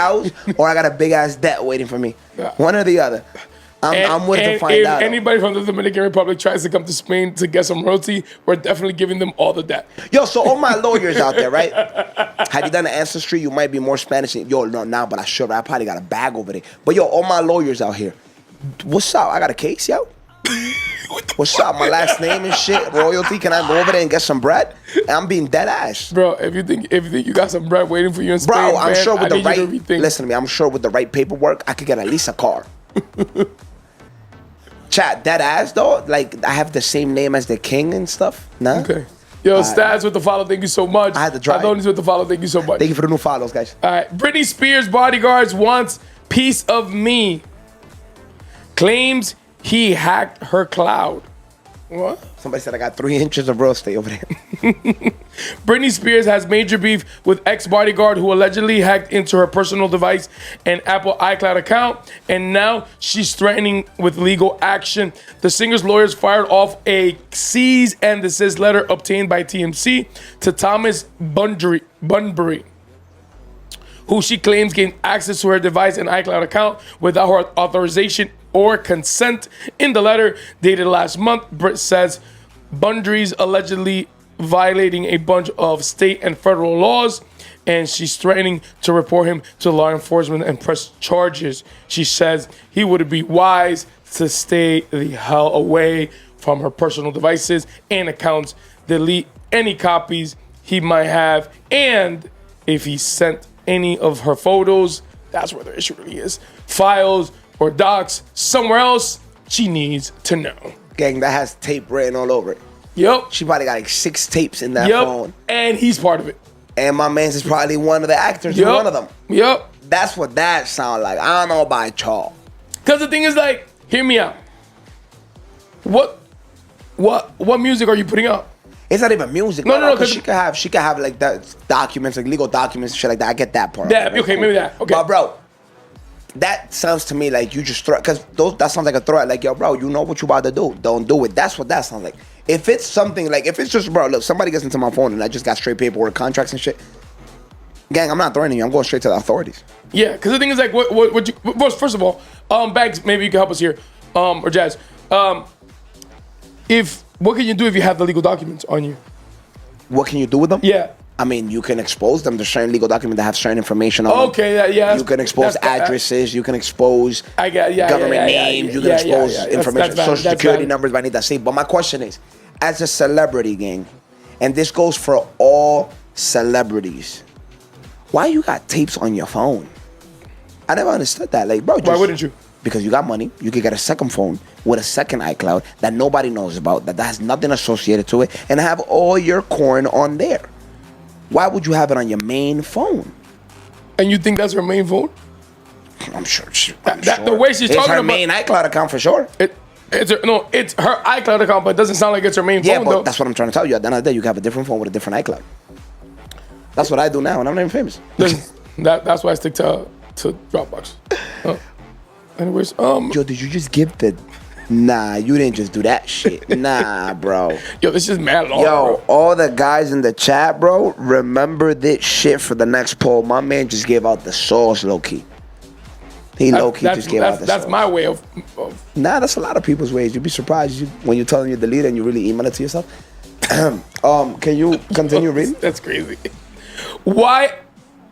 house or I got a big ass debt waiting for me. Yeah. One or the other. I'm willing to find out. If anybody from the Dominican Republic tries to come to Spain to get some royalty, we're definitely giving them all the debt. Yo, so all my lawyers out there, right? Have you done an ancestry? You might be more Spanish than yo, no, now, but I probably got a bag over there. But yo, all my lawyers out here, what's up? I got a case, yo. What's up? My last name and shit, royalty. Can I go over there and get some bread? And I'm being dead ass. Bro, if you think you got some bread waiting for you in Spain, Bro, I'm man, sure with the right, rethink. listen to me, I'm sure with the right paperwork, I could get at least a car. Chat, dead ass though, like I have the same name as the king and stuff. Nah. Okay. Yo, Stats with the follow. Thank you so much. I had to try. Adonis with the follow. Thank you so much. Thank you for the new follows, guys. All right. Britney Spears' bodyguards wants piece of me. Claims he hacked her cloud. What? Somebody said I got 3 inches of real estate over there. Britney Spears has major beef with ex-bodyguard who allegedly hacked into her personal device and Apple iCloud account, and now she's threatening with legal action. The singer's lawyers fired off a cease and desist letter obtained by TMC to Thomas Bunbury, who she claims gained access to her device and iCloud account without her authorization or consent. In the letter dated last month, Britt says Bunbury's allegedly violating a bunch of state and federal laws, and she's threatening to report him to law enforcement and press charges. She says he would be wise to stay the hell away from her personal devices and accounts, delete any copies he might have, and if he sent any of her photos, that's where the issue really is, files or docs somewhere else, she needs to know. Gang, that has tape written all over it. Yep. She probably got like 6 tapes in that phone. And he's part of it. And my man's is probably one of the actors in one of them. Yep. That's what that sound like. I don't know about y'all. Because the thing is, like, hear me out. What music are you putting out? It's not even music. No. Because she could have like that documents, like legal documents and shit like that. I get that part. Yeah, right? okay, maybe that. Okay. But bro, that sounds to me like you just throw, because that sounds like a threat. Like, yo, bro, you know what you about to do. Don't do it. That's what that sounds like. If it's something like, if it's just, bro, look, somebody gets into my phone and I just got straight paperwork, contracts and shit. Gang, I'm not threatening you. I'm going straight to the authorities. Yeah, because the thing is, like, what you, first of all, Bags, maybe you can help us here, or Jazz. What can you do if you have the legal documents on you? What can you do with them? Yeah. I mean, you can expose them. There's certain legal documents that have certain information on them. Okay, yeah. You can expose addresses. You can expose government names. You can expose information, social security numbers. But I need that safe. But my question is, as a celebrity, gang, and this goes for all celebrities, why you got tapes on your phone? I never understood that. Like, bro, why wouldn't you? Because you got money. You could get a second phone with a second iCloud that nobody knows about, that has nothing associated to it, and have all your coin on there. Why would you have it on your main phone? And you think that's her main phone? I'm sure. The way she's talking it's her about main iCloud account for sure. It's her iCloud account, but it doesn't sound like it's her main phone. Yeah, but though. That's what I'm trying to tell you. At the end of the day, you can have a different phone with a different iCloud. That's what I do now, and I'm not even famous. Listen, that's why I stick to Dropbox. Anyways, Yo, did you just give the? Nah, you didn't just do that shit. Nah, bro. Yo, this is mad long. Yo, bro. all the guys in the chat, bro, remember this shit for the next poll. My man just gave out the sauce, low key. He low key just gave out the sauce. That's my way of. Nah, that's a lot of people's ways. You'd be surprised when you're telling you delete and you really email it to yourself. Can you continue reading? That's crazy. Why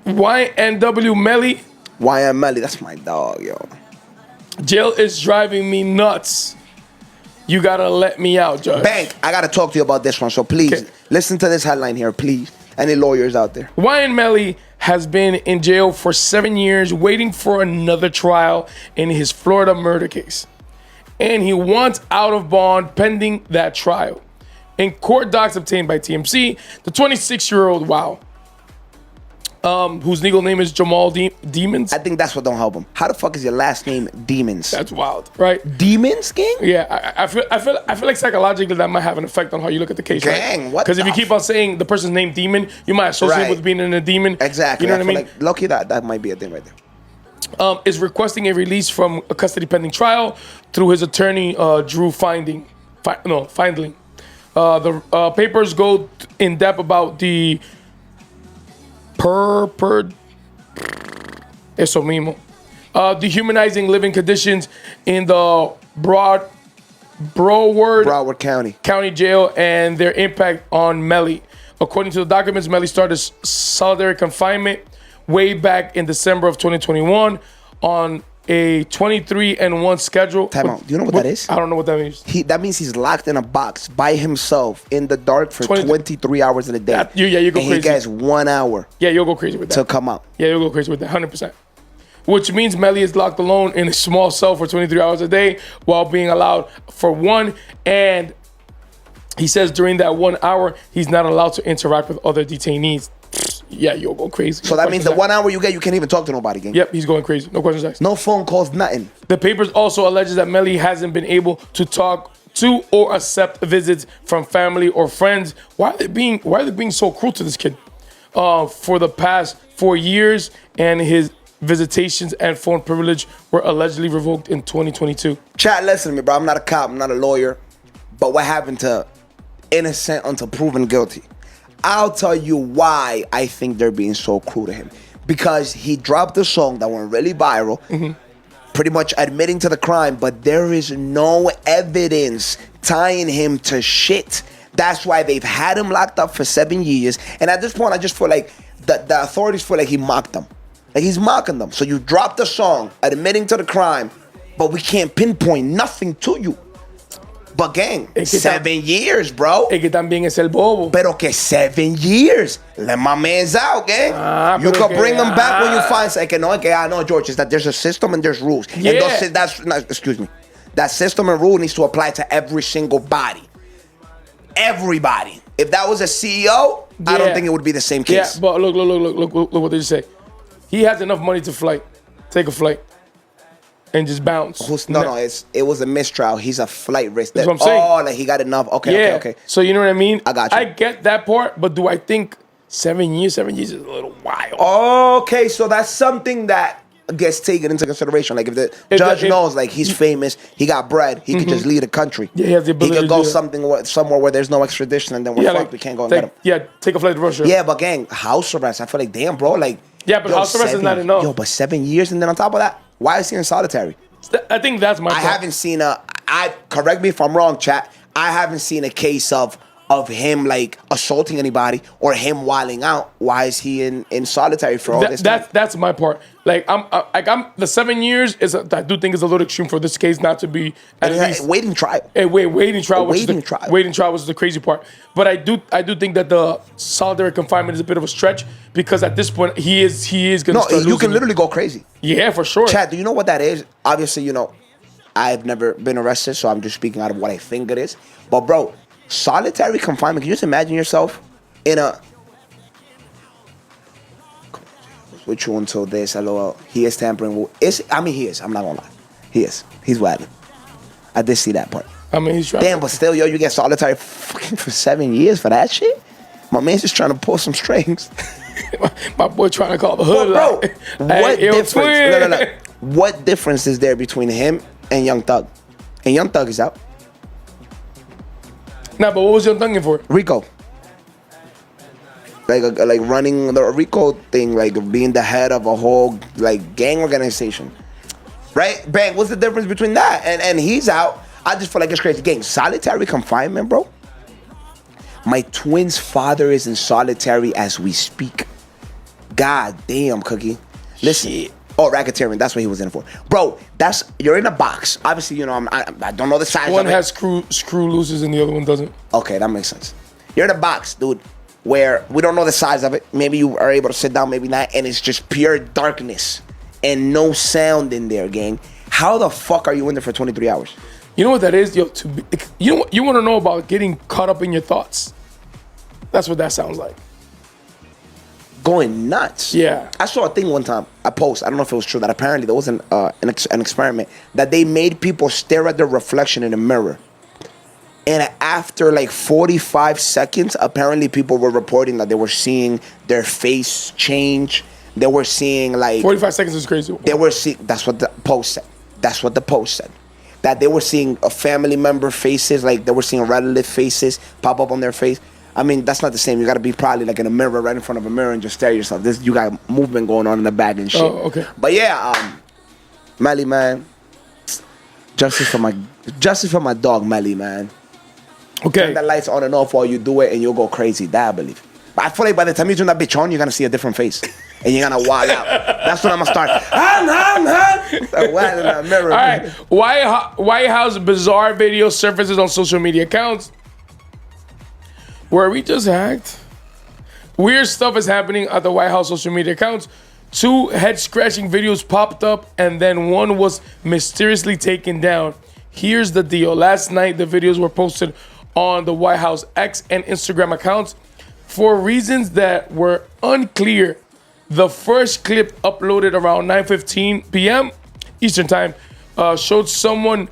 YNW Melly? YN Melly, that's my dog, yo. Jail is driving me nuts. You gotta let me out, Judge. Bank, I gotta talk to you about this one, so please, listen to this headline here, please. Any lawyers out there? Wyan Melly has been in jail for 7 years waiting for another trial in his Florida murder case. And he wants out of bond pending that trial. In court docs obtained by TMC, the 26-year-old, whose legal name is Jamal Demons. I think that's what don't help him. How the fuck is your last name Demons? That's wild, right? Demons, gang? Yeah, I feel like psychologically that might have an effect on how you look at the case, gang, right? What? Because if you keep on saying the person's name Demon, you might associate with being in a demon. Exactly. You know what I mean? Like, lucky that might be a thing right there. Is requesting a release from a custody pending trial through his attorney, Drew Findling. The papers go in depth about the Eso mismo. Dehumanizing living conditions in the Broward County Jail and their impact on Melly. According to the documents, Melly started solitary confinement way back in December of 2021 on a 23-1 schedule. Time out. Do you know what that is? I don't know what that means. That means he's locked in a box by himself in the dark for 23 hours in a day. You go crazy. He gets 1 hour. Yeah, you'll go crazy with that. To come out. Yeah, you'll go crazy with that, 100%. Which means Melly is locked alone in a small cell for 23 hours a day while being allowed for one. And he says during that 1 hour, he's not allowed to interact with other detainees. Yeah, you'll go crazy. So that means the 1 hour you get, you can't even talk to nobody again. Yep, he's going crazy. No questions asked. No phone calls, nothing. The papers also alleges that Melly hasn't been able to talk to or accept visits from family or friends. Why are they being so cruel to this kid? For the past 4 years, and his visitations and phone privilege were allegedly revoked in 2022. Chat, listen to me, bro. I'm not a cop. I'm not a lawyer. But what happened to innocent until proven guilty? I'll tell you why I think they're being so cruel to him. Because he dropped a song that went really viral, pretty much admitting to the crime, but there is no evidence tying him to shit. That's why they've had him locked up for 7 years. And at this point, I just feel like the authorities feel like he mocked them. Like he's mocking them. So you dropped the song admitting to the crime, but we can't pinpoint nothing to you. But gang, 7 years, bro. Es que también es el bobo. Pero que 7 years. Let my mans out, gang. You can bring them back when you find something. No, George, is that there's a system and there's rules. Yeah. And that system and rule needs to apply to every single body. Everybody. If that was a CEO, I don't think it would be the same case. Yeah, but look what they just say. He has enough money to take a flight, and just bounce. It was a mistrial. He's a flight risk. That's what I'm saying. Like he got enough. Okay. So you know what I mean? I got you. I get that part, but do I think 7 years? 7 years is a little wild. Okay, so that's something that gets taken into consideration. Like if the judge knows, like he's famous, he got bread, he could just leave the country. Yeah, he has the ability. He could go somewhere where there's no extradition, and then we're fucked. We can't go and get him. Yeah, take a flight to Russia. Yeah, but gang, house arrest. I feel like, damn, bro, like. Yeah, but house arrest is not enough. But 7 years, and then on top of that, why is he in solitary? I think that's my point. I haven't seen correct me if I'm wrong, chat. I haven't seen a case of him like assaulting anybody or him wilding out. Why is he in solitary for all this time? That's my part. Like I'm the 7 years I do think is a little extreme for this case not to be at least waiting trial. Waiting trial. Waiting trial. Waiting trial was the crazy part. But I do think that the solitary confinement is a bit of a stretch because at this point he is gonna start losing. You can literally go crazy. Yeah, for sure. Chad, do you know what that is? Obviously, I've never been arrested, so I'm just speaking out of what I think it is. But bro, solitary confinement. Can you just imagine yourself in a with you until this? LOL. He is tampering. He is. I'm not gonna lie. He is. He's wagging. I did see that part. I mean, he's trying. Damn, but still, you get solitary fucking for 7 years for that shit. My man's just trying to pull some strings. my boy trying to call the hood. Bro, what difference? No. What difference is there between him and Young Thug? And Young Thug is out. Nah, but what was Young Thug for? Rico. Like running the Rico thing, like being the head of a whole like gang organization. Right? Bang, what's the difference between that? And he's out. I just feel like it's crazy. Gang, solitary confinement, bro. My twin's father is in solitary as we speak. God damn, Cookie. Listen. Shit. Oh, racketeering. That's what he was in for. Bro, you're in a box. Obviously, I don't know the size of it. One has screw looses and the other one doesn't. Okay, that makes sense. You're in a box, dude, where we don't know the size of it. Maybe you are able to sit down, maybe not. And it's just pure darkness and no sound in there, gang. How the fuck are you in there for 23 hours? You know what that is? You want to know about getting caught up in your thoughts. That's what that sounds like. Going nuts. Yeah. I saw a thing one time, I don't know if it was true, that apparently there was an experiment that they made people stare at their reflection in a mirror. And after like 45 seconds, apparently people were reporting that they were seeing their face change. They were seeing like... 45 seconds is crazy. They were seeing... That's what the post said. That they were seeing a family member faces, like they were seeing relative faces pop up on their face. I mean, that's not the same. You got to be probably like in a mirror, right in front of a mirror, and just stare at yourself. You got movement going on in the back and shit. Oh, okay. But yeah, Melly, man, justice for my dog, Melly, man. Okay. Turn the lights on and off while you do it, and you'll go crazy. That I believe. But I feel like by the time you turn that bitch on, you're gonna see a different face, and you're gonna wild out. That's when I'm gonna start. Like, wild in the mirror. All right. White House bizarre video surfaces on social media accounts. Were we just hacked? Weird stuff is happening at the White House social media accounts. 2 head-scratching videos popped up, and then one was mysteriously taken down. Here's the deal. Last night, the videos were posted on the White House X and Instagram accounts. For reasons that were unclear, the first clip uploaded around 9:15 p.m. Eastern Time showed someone's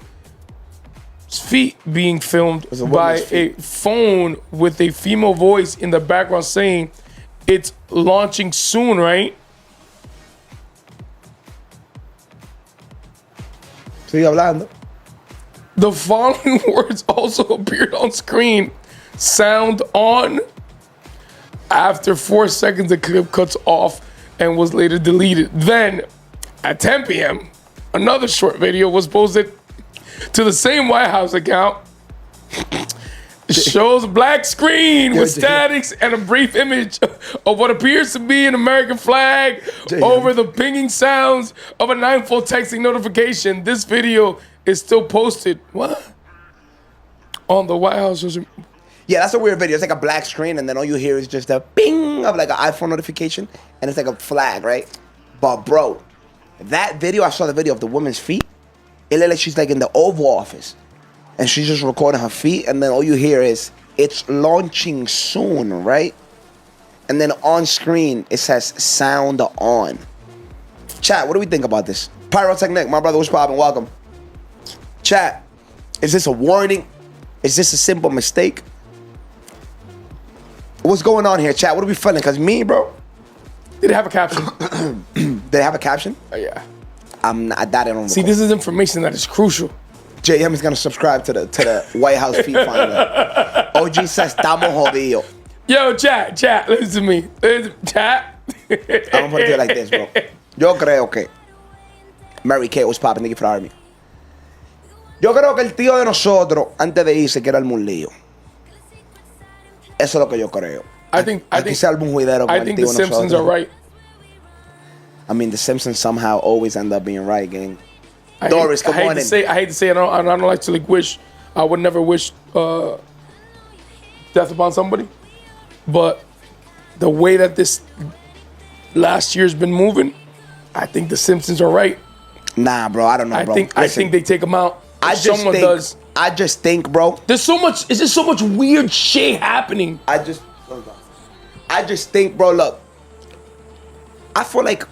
feet being filmed by a phone with a female voice in the background saying, "It's launching soon, right?" Sigue hablando. The following words also appeared on screen. Sound on. After 4 seconds, the clip cuts off and was later deleted. Then, at 10 p.m., another short video was posted to the same White House account. It shows black screen with statics and a brief image of what appears to be an American flag over the pinging sounds of a 9-volt texting notification. This video is still posted. What? On the White House. Yeah, that's a weird video. It's like a black screen, and then all you hear is just a ping of like an iPhone notification, and it's like a flag, right? But bro, that video, I saw the video of the woman's feet. It looked like she's like in the Oval Office, and she's just recording her feet, and then all you hear is, "It's launching soon," right? And then on screen, it says sound on. Chat, what do we think about this? Pyrotechnic, my brother, what's poppin'? Welcome. Chat, is this a warning? Is this a simple mistake? What's going on here, chat? What are we feeling? Because me, bro. Did it have a caption? Did it have a caption? Yeah. I doubt it on See, this is information that is crucial. JM is going to subscribe to the White House feed finder. OG says, estamos jodidos. Yo, chat, listen to me. Chat. I'm going to put it like this, bro. Yo creo que... Mary Kay was popping, thank you for the army. Yo creo que el tío de nosotros, antes de irse, quiere armar un lío. Eso es lo que yo creo. I think the Simpsons are right. I mean, the Simpsons somehow always end up being right, gang. Doris, come on in. I hate to say, I don't like to wish. I would never wish death upon somebody. But the way that this last year's been moving, I think the Simpsons are right. Nah, bro, I don't know, bro. I think they take them out. I just think, bro. There's just so much weird shit happening. I just think, bro, look. I feel like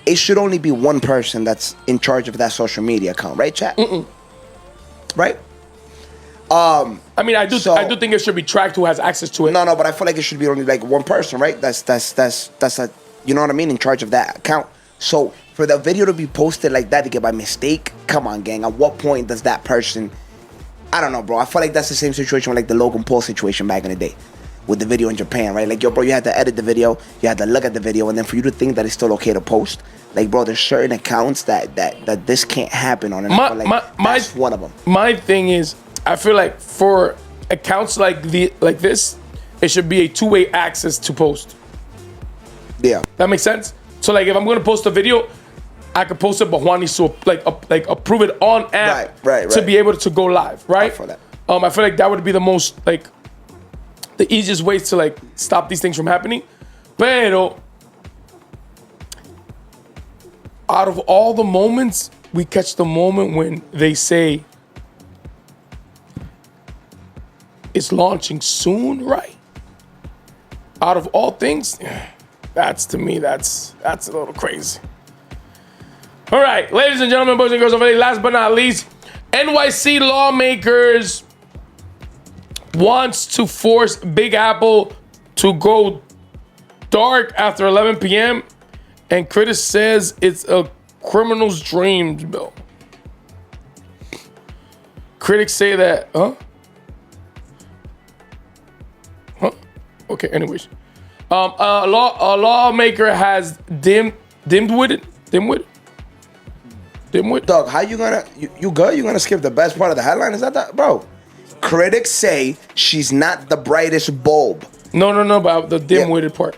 it should only be one person that's in charge of that social media account, right, chat? Right? I mean, I do think it should be tracked who has access to it. No, but I feel like it should be only like one person, right? That's a, you know what I mean, in charge of that account. So for the video to be posted like that to get by mistake, come on, gang. At what point does that person? I don't know, bro. I feel like that's the same situation with like the Logan Paul situation back in the day with the video in Japan, right? Like, yo, bro, you had to edit the video, you had to look at the video, and then for you to think that it's still okay to post, like, bro, there's certain accounts that this can't happen on, and I feel like that's one of them. My thing is, I feel like for accounts like this, it should be a two-way access to post. Yeah, that makes sense. So like, if I'm gonna post a video, I could post it, but Juan needs to like approve it on app, right, to be able to go live, right? For that. I feel like that would be the most like the easiest ways to like stop these things from happening. Pero out of all the moments, we catch the moment when they say it's launching soon, right? Out of all things, that's to me, that's a little crazy. All right, ladies and gentlemen, boys and girls, last but not least, NYC lawmakers wants to force Big Apple to go dark after 11 p.m. and critics says it's a criminal's dreams bill. Critics say that, Okay. Anyways, a lawmaker has dimwitted. Dog, how you gonna you good? You gonna skip the best part of the headline? Is that bro? Critics say she's not the brightest bulb. No, but the dim-witted part.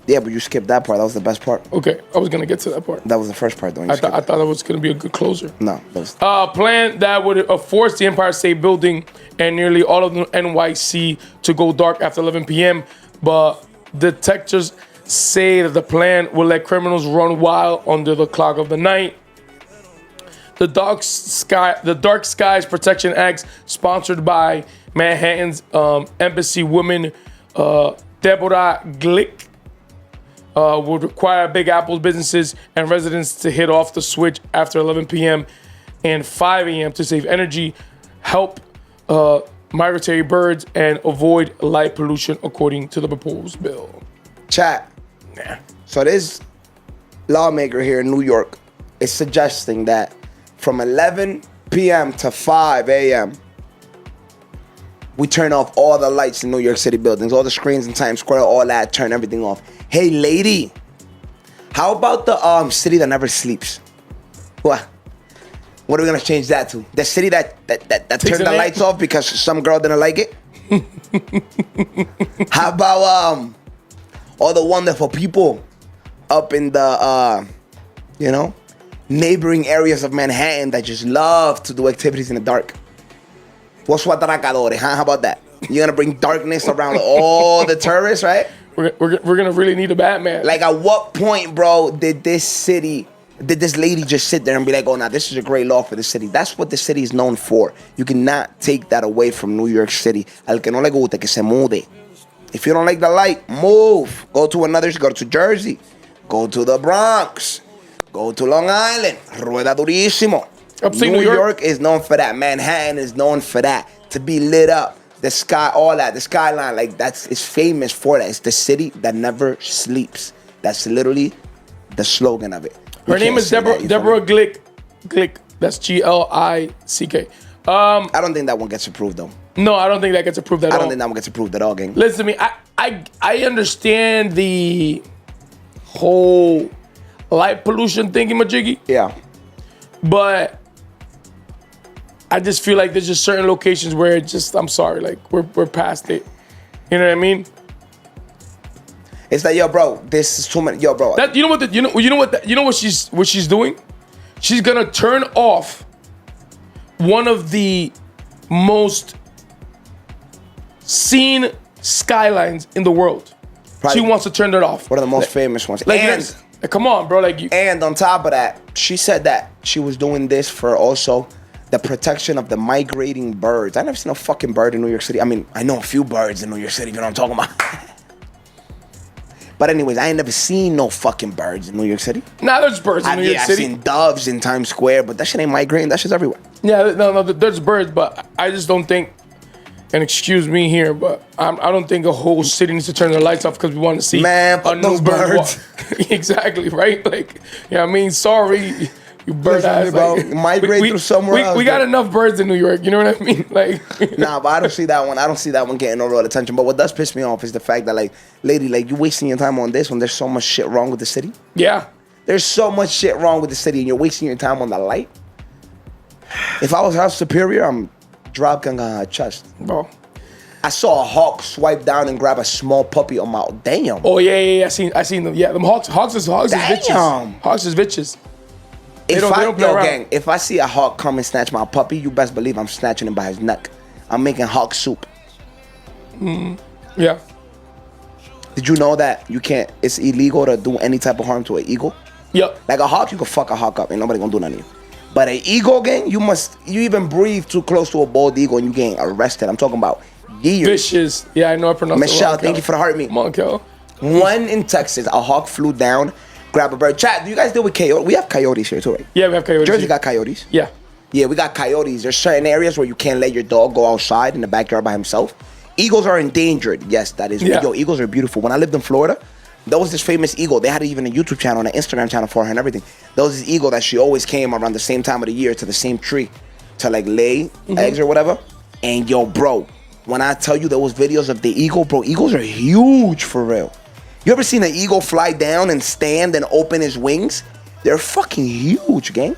Yeah, but you skipped that part. That was the best part. Okay, I was gonna get to that part. That was the first part, though. I thought that was gonna be a good closer. No, that was... plan that would force the Empire State Building and nearly all of the NYC to go dark after 11 p.m. But detectives say that the plan will let criminals run wild under the clock of the night. The Dark Skies Protection Act, sponsored by Manhattan's embassy woman Deborah Glick, would require Big Apple's businesses and residents to hit off the switch after 11 p.m. and 5 a.m. to save energy, help migratory birds, and avoid light pollution, according to the proposed bill. Chat. Nah. So this lawmaker here in New York is suggesting that from 11 p.m. to 5 a.m., we turn off all the lights in New York City buildings, all the screens in Times Square, all that, turn everything off. Hey, lady, how about the city that never sleeps? What are we gonna change that to? The city that turned the lights off because some girl didn't like it? How about all the wonderful people up in the neighboring areas of Manhattan that just love to do activities in the dark? What's what atracadores, huh? How about that? You're gonna bring darkness around all the tourists, right? We're gonna really need a Batman. Like, at what point, bro, did this lady just sit there and be like, oh, nah, this is a great law for the city? That's what the city is known for. You cannot take that away from New York City. Al que no le guste, que se mude. If you don't like the light, move. Go to Jersey. Go to the Bronx. Go to Long Island. Rueda durísimo. Upstate New York is known for that. Manhattan is known for that. To be lit up. The sky, all that. The skyline, like, it's famous for that. It's the city that never sleeps. That's literally the slogan of it. Her name is Deborah Glick. Glick. That's Glick. I don't think that one gets approved, though. No, I don't think that gets approved at all. I don't think that one gets approved at all, gang. Listen to me. I understand the whole light pollution thingy-majiggy. Yeah. But I just feel like there's just certain locations where it just, I'm sorry, like we're past it. You know what I mean? It's like, yo, bro, this is too many. Yo, bro. You know what she's doing? She's gonna turn off one of the most seen skylines in the world. Probably, she wants to turn it off. One of the most famous ones. Like, and come on, bro. Like, and on top of that, she said that she was doing this for also the protection of the migrating birds. I never seen a fucking bird in New York City. I mean, I know a few birds in New York City, you know what I'm talking about. But anyways, I ain't never seen no fucking birds in New York City. Nah, there's birds in New York City. I've seen doves in Times Square, but that shit ain't migrating. That shit's everywhere. Yeah, no, there's birds, but I just don't think, and excuse me here, but I don't think a whole city needs to turn their lights off because we want to see a new birds. Exactly, right? Like, I mean, sorry, you bird ass, bro. like, migrate through somewhere else. We got enough birds in New York. You know what I mean? Like, nah, but I don't see that one. I don't see that one getting no real attention. But what does piss me off is the fact that, like, lady, like, you wasting your time on this when there's so much shit wrong with the city. Yeah, there's so much shit wrong with the city, and you're wasting your time on the light. If I was House Superior, I'm dropping a chest, bro. I saw a hawk swipe down and grab a small puppy on my damn. Oh yeah. I seen them. Yeah, them hawks is bitches. Hawks is bitches. If I see a hawk come and snatch my puppy, you best believe I'm snatching him by his neck. I'm making hawk soup. Yeah. Did you know that you can't? It's illegal to do any type of harm to an eagle. Yep. Like a hawk, you can fuck a hawk up, and nobody gonna do nothing to you. But an eagle, gang, you even breathe too close to a bald eagle, and you getting arrested. I'm talking about years. Vicious. Yeah, I know I pronounced it Michelle, wrong, thank you for the heart meat. Monkel. One in Texas, a hawk flew down, grabbed a bird. Chat, do you guys deal with coyotes? We have coyotes here too, right? Yeah, we have coyotes. Jersey got coyotes. Yeah. Yeah, we got coyotes. There's certain areas where you can't let your dog go outside in the backyard by himself. Eagles are endangered. Yes, that is. Yeah. Yo, eagles are beautiful. When I lived in Florida, there was this famous eagle. They had even a YouTube channel and an Instagram channel for her and everything. There was this eagle that she always came around the same time of the year to the same tree to like lay eggs or whatever. And yo, bro, when I tell you those videos of the eagle, bro, eagles are huge for real. You ever seen an eagle fly down and stand and open his wings? They're fucking huge, gang.